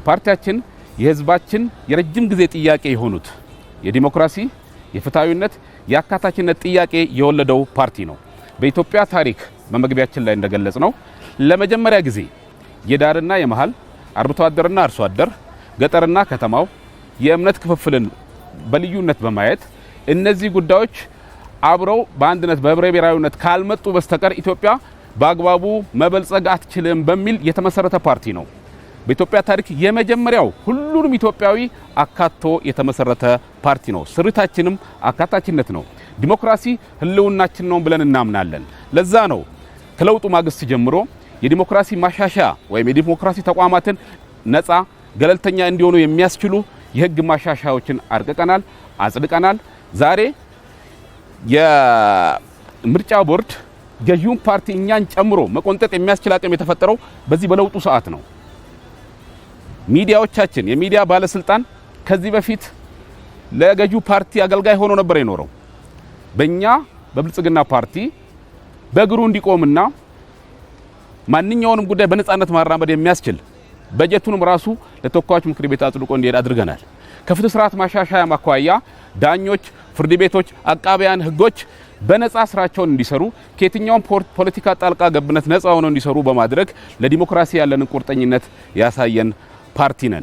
ፓርቲያችን የህዝባችን የረጅም ጊዜ ጥያቄ የሆኑት የዲሞክራሲ፣ የፍትሃዊነት፣ የአካታችነት ጥያቄ የወለደው ፓርቲ ነው። በኢትዮጵያ ታሪክ በመግቢያችን ላይ እንደገለጽነው ለመጀመሪያ ጊዜ የዳርና የመሃል አርብቶ አደርና አርሶ አደር ገጠርና ከተማው የእምነት ክፍፍልን በልዩነት በማየት እነዚህ ጉዳዮች አብረው በአንድነት በህብረ ብሔራዊነት ካልመጡ በስተቀር ኢትዮጵያ በአግባቡ መበልጸግ አትችልም በሚል የተመሰረተ ፓርቲ ነው። በኢትዮጵያ ታሪክ የመጀመሪያው ሁሉንም ኢትዮጵያዊ አካቶ የተመሰረተ ፓርቲ ነው። ስሪታችንም አካታችነት ነው። ዲሞክራሲ ህልውናችን ነው ብለን እናምናለን። ለዛ ነው ከለውጡ ማግስት ጀምሮ የዲሞክራሲ ማሻሻያ ወይም የዲሞክራሲ ተቋማትን ነፃ ገለልተኛ እንዲሆኑ የሚያስችሉ የህግ ማሻሻያዎችን አርቀቀናል፣ አጽድቀናል። ዛሬ የምርጫ ቦርድ ገዢውን ፓርቲ እኛን ጨምሮ መቆንጠጥ የሚያስችል አቅም የተፈጠረው በዚህ በለውጡ ሰዓት ነው። ሚዲያዎቻችን የሚዲያ ባለስልጣን ከዚህ በፊት ለገዢው ፓርቲ አገልጋይ ሆኖ ነበር የኖረው። በእኛ በብልጽግና ፓርቲ በእግሩ እንዲቆምና ማንኛውንም ጉዳይ በነጻነት ማራመድ የሚያስችል በጀቱንም ራሱ ለተወካዮች ምክር ቤት አጽድቆ እንዲሄድ አድርገናል። ከፍትህ ስርዓት ማሻሻያ ማኳያ ዳኞች፣ ፍርድ ቤቶች፣ አቃቢያን ህጎች በነጻ ስራቸውን እንዲሰሩ ከየትኛውም ፖለቲካ ጣልቃ ገብነት ነጻ ሆነው እንዲሰሩ በማድረግ ለዲሞክራሲ ያለንን ቁርጠኝነት ያሳየን ፓርቲ ነን።